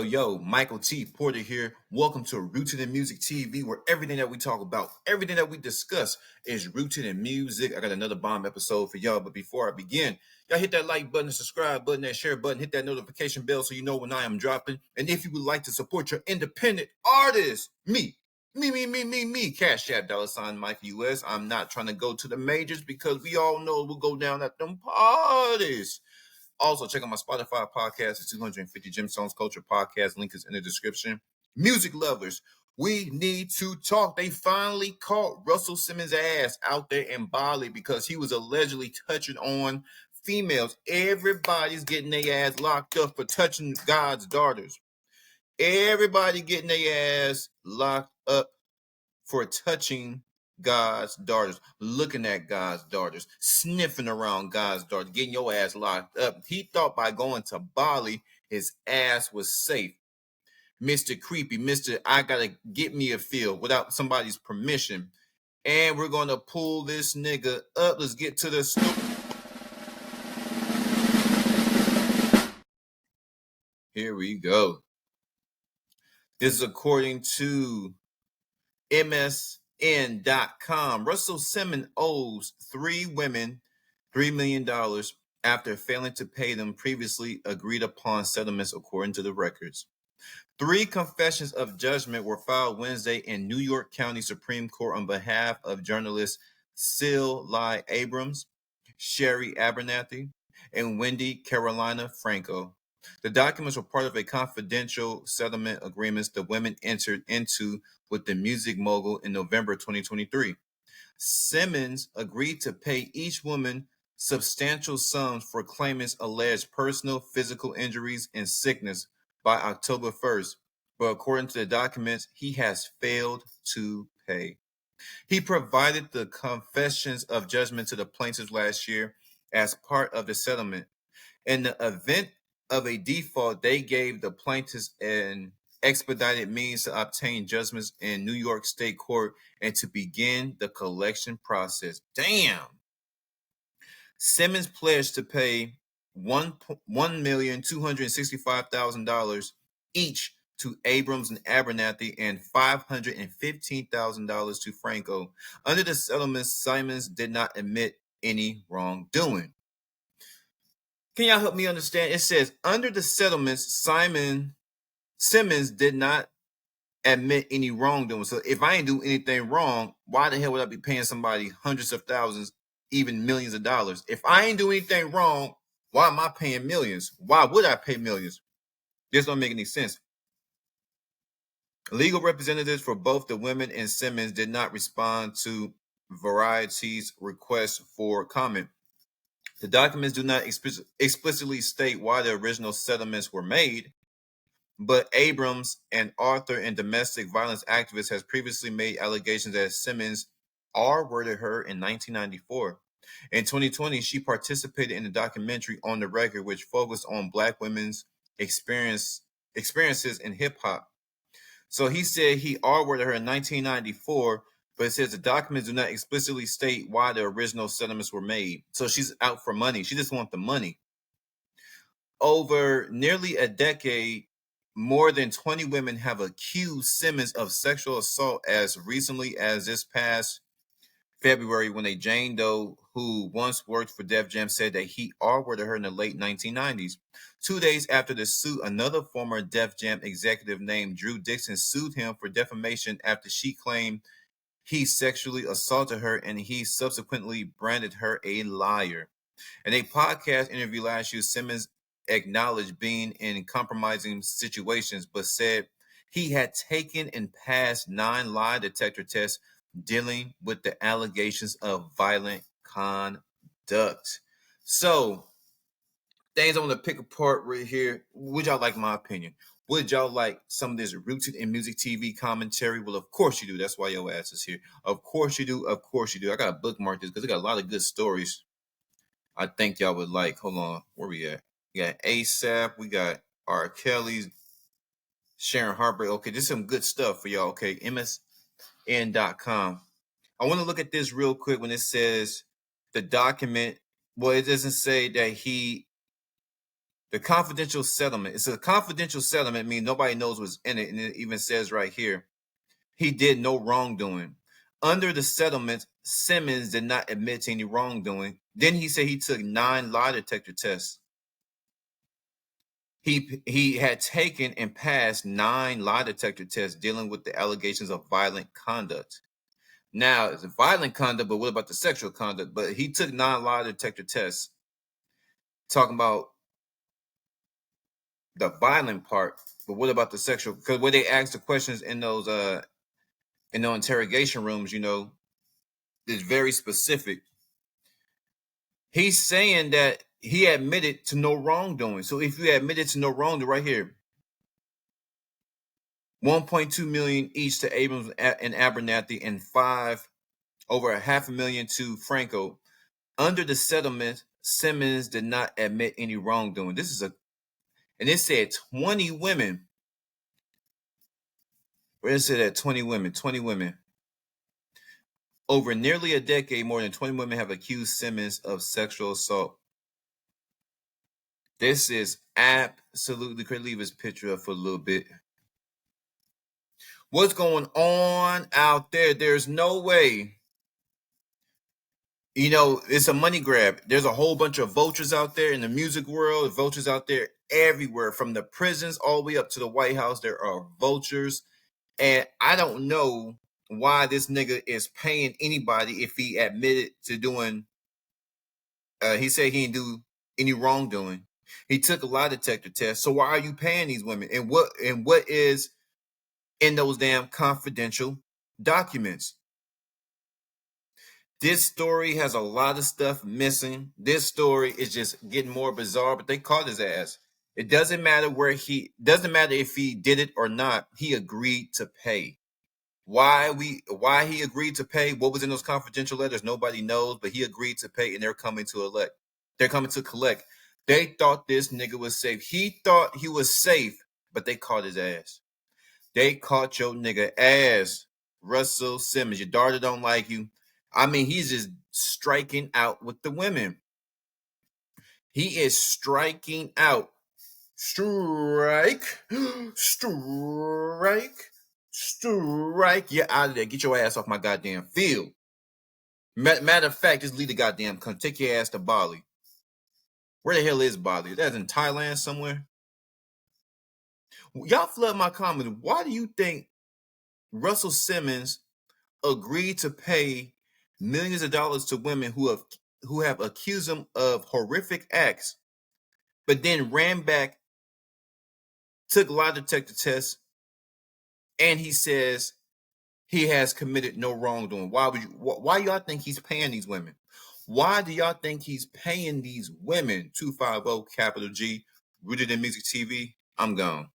Yo, Michael T. Porter here. Welcome to Rooted in Music TV, where everything that we talk about, everything that we discuss is rooted in music. I got another bomb episode for y'all, but before I begin, y'all hit that like button, subscribe button, that share button, hit that notification bell so you know when I am dropping. And if you would like to support your independent artist, me, Cash App, $ Mike US. I'm not trying to go to the majors because we all know we'll go down at them parties. Also, check out my Spotify podcast, the 250 Gemstones Culture Podcast. Link is in the description. Music lovers, we need to talk. They finally caught Russell Simmons' ass out there in Bali because he was allegedly touching on females. Everybody's getting their ass locked up for touching God's daughters. Everybody getting their ass locked up for touching God's daughters, looking at God's daughters, sniffing around God's daughters, getting your ass locked up. He thought by going to Bali, his ass was safe. Mr. Creepy, Mr. I gotta get me a feel without somebody's permission. And we're gonna pull this nigga up. Let's get to the story. Here we go. This is according to MSN.com. Russell Simmons owes 3 women $3 million after failing to pay them previously agreed upon settlements, according to the records. 3 confessions of judgment were filed Wednesday in New York County Supreme Court on behalf of journalists Syl Lai Abrams, Sherry Abernathy, and Wendy Carolina Franco. The documents were part of a confidential settlement agreement the women entered into with the music mogul in November 2023. Simmons agreed to pay each woman substantial sums for claimants' alleged personal physical injuries and sickness by October 1st, but according to the documents, he has failed to pay. He provided the confessions of judgment to the plaintiffs last year as part of the settlement. In the event of a default, they gave the plaintiffs an expedited means to obtain judgments in New York State Court and to begin the collection process. Damn. Simmons pledged to pay $1,265,000 each to Abrams and Abernathy and $515,000 to Franco. Under the settlement, Simmons did not admit any wrongdoing. Can y'all help me understand? It says, under the settlements, Simmons did not admit any wrongdoing. So if I ain't do anything wrong, why the hell would I be paying somebody hundreds of thousands, even millions of dollars? If I ain't do anything wrong, why am I paying millions? Why would I pay millions? This don't make any sense. Legal representatives for both the women and Simmons did not respond to Variety's request for comment. The documents do not explicitly state why the original settlements were made, but Abrams, an author and domestic violence activist, has previously made allegations that Simmons R-worded her in 1994. In 2020, she participated in a documentary On the Record, which focused on Black women's experiences in hip-hop. So he said he R-worded her in 1994, but it says the documents do not explicitly state why the original settlements were made. So she's out for money. She just wants the money. Over nearly a decade, more than 20 women have accused Simmons of sexual assault as recently as this past February, when a Jane Doe who once worked for Def Jam said that he R-worded her in the late 1990s. 2 days after the suit, another former Def Jam executive named Drew Dixon sued him for defamation after she claimed he sexually assaulted her, and he subsequently branded her a liar. In a podcast interview last year, Simmons acknowledged being in compromising situations, but said he had taken and passed 9 lie detector tests dealing with the allegations of violent conduct. So, things I want to pick apart right here. Would y'all like my opinion? Would y'all like some of this Rooted in Music TV commentary? Well, of course you do. That's why your ass is here. Of course you do. Of course you do. I got to bookmark this because I got a lot of good stories. I think y'all would like. Hold on, where we at? We got ASAP. We got R. Kelly's, Sharon Harper. Okay, this is some good stuff for y'all. Okay, MSN.com. I want to look at this real quick when it says the document. Well, it doesn't say that the confidential settlement. It's a confidential settlement, meaning nobody knows what's in it. And it even says right here, he did no wrongdoing. Under the settlement, Simmons did not admit to any wrongdoing. Then he said he took 9 lie detector tests. He had taken and passed 9 lie detector tests dealing with the allegations of violent conduct. Now, it's a violent conduct, but what about the sexual conduct? But he took 9 lie detector tests, talking about the violent part. But what about the sexual? Because when they ask the questions in those interrogation rooms, is very specific. He's saying that he admitted to no wrongdoing. So if you admitted to no wrongdoing, right here, 1.2 million each to Abrams and Abernathy, and over $500,000 to Franco. Under the settlement, Simmons did not admit any wrongdoing. And it said 20 women. Where is it at? 20 women. 20 women. Over nearly a decade, more than 20 women have accused Simmons of sexual assault. This is absolutely crazy. Leave his picture up for a little bit. What's going on out there? There's no way. It's a money grab. There's a whole bunch of vultures out there in the music world, vultures out there everywhere, from the prisons all the way up to the White House. There are vultures. And I don't know why this nigga is paying anybody if he admitted to doing, he said he didn't do any wrongdoing. He took a lie detector test. So why are you paying these women? And what is in those damn confidential documents? This story has a lot of stuff missing. This story is just getting more bizarre, but they caught his ass. It doesn't matter doesn't matter if he did it or not. He agreed to pay. Why he agreed to pay, what was in those confidential letters, nobody knows, but he agreed to pay, and they're coming to collect. They thought this nigga was safe. He thought he was safe, but they caught his ass. They caught your nigga ass, Russell Simmons. Your daughter don't like you. I mean, he's just striking out with the women. He is striking out. Strike. You're out of there. Get your ass off my goddamn field. Matter of fact, just leave the goddamn country. Take your ass to Bali. Where the hell is Bali? That's in Thailand somewhere. Y'all flood my comment. Why do you think Russell Simmons agreed to pay millions of dollars to women who have accused him of horrific acts, but then ran back, took lie detector tests, and he says he has committed no wrongdoing? Why y'all think he's paying these women? Why do y'all think he's paying these women? 250 capital G, Rooted in Music TV. I'm gone.